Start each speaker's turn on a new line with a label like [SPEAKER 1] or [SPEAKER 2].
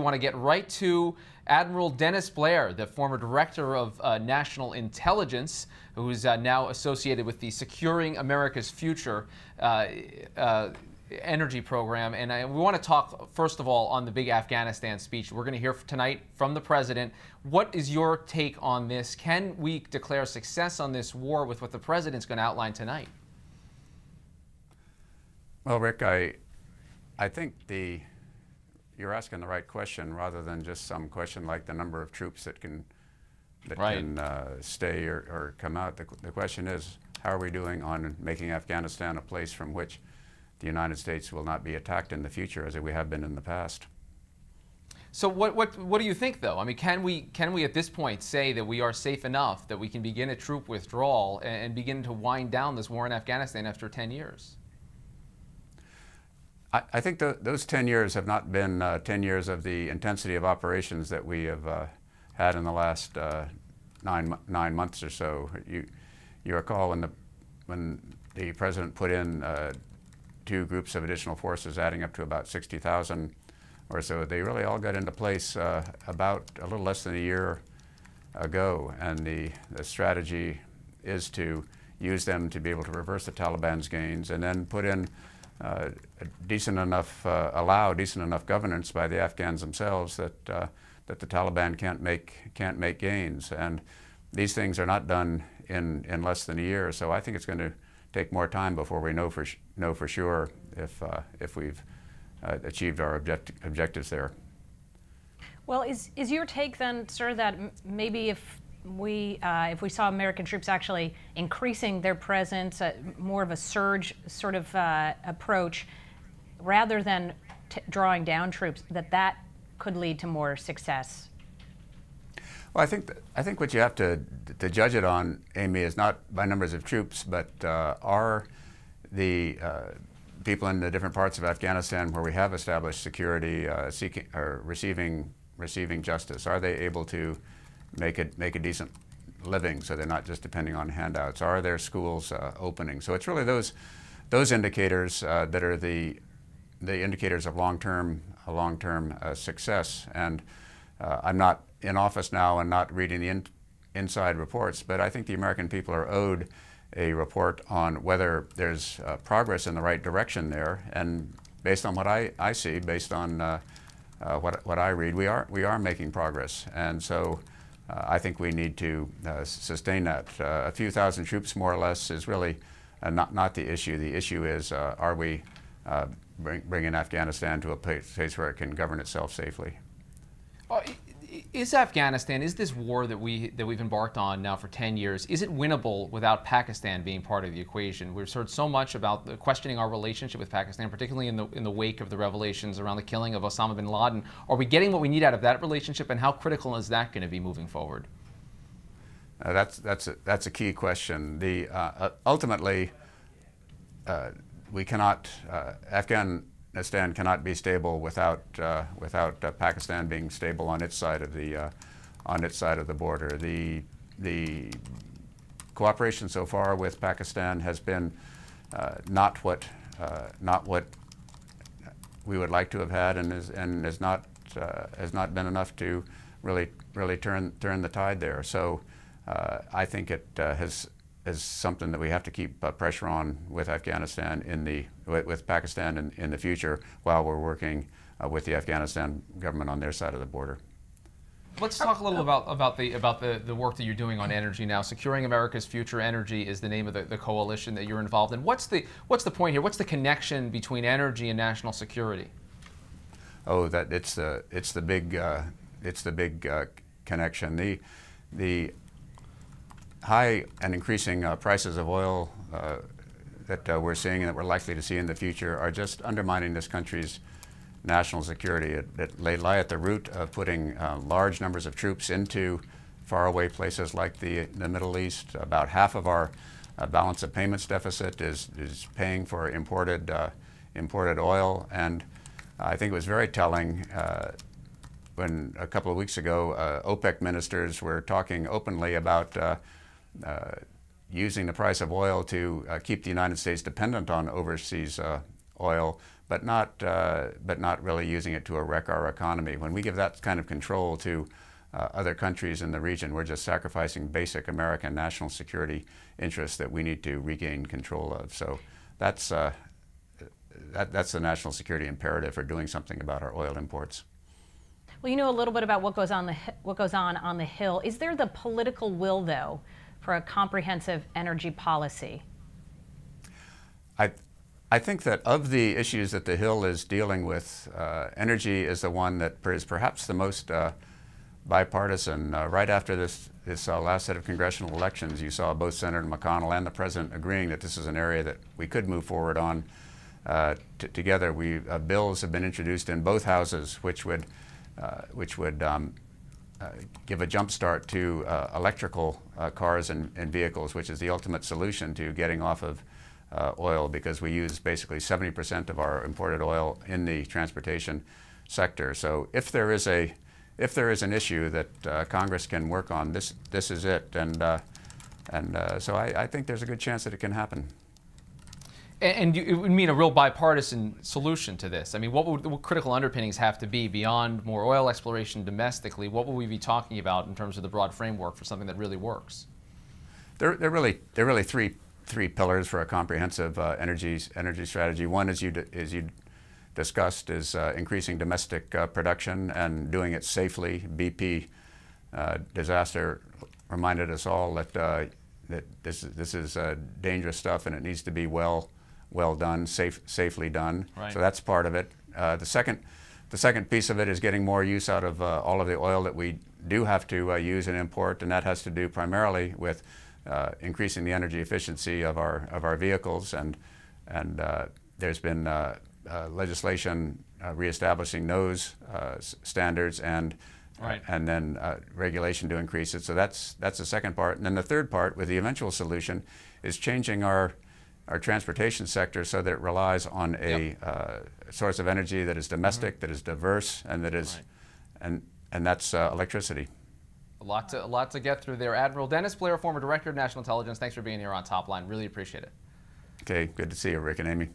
[SPEAKER 1] want to get right to Admiral Dennis Blair, the former director of national intelligence, who's now associated with the Securing America's Future energy program. And we want to talk, first of all, on the big Afghanistan speech. We're going to hear tonight from the president. What is your take on this? Can we declare success on this war with what the president's going to outline tonight?
[SPEAKER 2] Well, Rick, I think you're asking the right question rather than just some question like the number of troops that can stay or come out. The question is, how are we doing on making Afghanistan a place from which the United States will not be attacked in the future as we have been in the past?
[SPEAKER 1] So what do you think, though? I mean, can we at this point say that we are safe enough that we can begin a troop withdrawal and begin to wind down this war in Afghanistan after 10 years?
[SPEAKER 2] I think those 10 years have not been 10 years of the intensity of operations that we have had in the last 9 months or so. You recall when the president put in 2 groups of additional forces, adding up to about 60,000 or so. They really all got into place about a little less than a year ago, and the strategy is to use them to be able to reverse the Taliban's gains and then put in allow decent enough governance by the Afghans themselves that the Taliban can't make gains. And these things are not done in less than a year. So I think it's going to take more time before we know for sure if we've achieved our objectives there.
[SPEAKER 3] Well, is your take then, sir, that maybe if we saw American troops actually increasing their presence, more of a surge sort of approach, rather than drawing down troops, that could lead to more success?
[SPEAKER 2] Well, I think what you have to judge it on, Amy, is not by numbers of troops, but are the people in the different parts of Afghanistan where we have established security seeking or receiving justice, are they able to make a decent living so they're not just depending on handouts? Are their schools opening? So it's really those indicators that are the indicators of long-term success. And I'm not in office now and not reading the inside reports, but I think the American people are owed a report on whether there's progress in the right direction there. And based on what I see, based on what I read, we are making progress. And so I think we need to sustain that. A few thousand troops, more or less, is really not the issue. The issue is, are we bringing Afghanistan to a place where it can govern itself safely?
[SPEAKER 1] Is Afghanistan, is this war that we've embarked on now for 10 years, is it winnable without Pakistan being part of the equation? We've heard so much about questioning our relationship with Pakistan, particularly in the wake of the revelations around the killing of Osama bin Laden. Are we getting what we need out of that relationship, and how critical is that going to be moving forward?
[SPEAKER 2] That's a key question. Ultimately, we cannot Afghanistan cannot be stable without Pakistan being stable on its side of the border. The cooperation so far with Pakistan has been not what we would like to have had, and has not been enough to really turn the tide there. So I think it is something that we have to keep pressure on with Afghanistan with Pakistan in the future, while we're working with the Afghanistan government on their side of the border.
[SPEAKER 1] Let's talk a little about the work that you're doing on energy now. Securing America's Future Energy is the name of the coalition that you're involved in. What's the point here? What's the connection between energy and national security?
[SPEAKER 2] Oh, it's the big connection. The high and increasing prices of oil that we're seeing and that we're likely to see in the future are just undermining this country's national security. They lie at the root of putting large numbers of troops into faraway places like the Middle East. About half of our balance of payments deficit is paying for imported oil. And I think it was very telling when a couple of weeks ago OPEC ministers were talking openly about using the price of oil to keep the United States dependent on overseas oil, but not really using it to wreck our economy. When we give that kind of control to other countries in the region, we're just sacrificing basic American national security interests that we need to regain control of. So that's the national security imperative for doing something about our oil imports.
[SPEAKER 3] Well, you know a little bit about what goes on the Hill. Is there the political will, though, for a comprehensive energy policy?
[SPEAKER 2] I think that of the issues that the Hill is dealing with, energy is the one that is perhaps the most bipartisan. Right after this last set of congressional elections, you saw both Senator McConnell and the President agreeing that this is an area that we could move forward on together. Bills have been introduced in both houses which would give a jump start to electrical cars and vehicles, which is the ultimate solution to getting off of oil, because we use basically 70% of our imported oil in the transportation sector. So if there is an issue that Congress can work on, this is it, and so I think there's a good chance that it can happen.
[SPEAKER 1] And it would mean a real bipartisan solution to this. I mean, what would the critical underpinnings have to be beyond more oil exploration domestically? What would we be talking about in terms of the broad framework for something that really works?
[SPEAKER 2] There are really three pillars for a comprehensive energy strategy. One, as you discussed, is increasing domestic production and doing it safely. BP disaster reminded us all that this is dangerous stuff, and it needs to be well done, safely done.
[SPEAKER 1] Right.
[SPEAKER 2] So that's part of it. The second piece of it is getting more use out of all of the oil that we do have to use and import, and that has to do primarily with increasing the energy efficiency of our vehicles, and there's been legislation reestablishing those standards and
[SPEAKER 1] right.
[SPEAKER 2] And then regulation to increase it. So that's the second part. And then the third part, with the eventual solution, is changing our transportation sector so that it relies on a source of energy that is domestic, that is diverse, and that is, and that's electricity.
[SPEAKER 1] A lot to get through there. Admiral Dennis Blair, former Director of National Intelligence, thanks for being here on Top Line. Really appreciate it.
[SPEAKER 2] Okay, good to see you, Rick and Amy.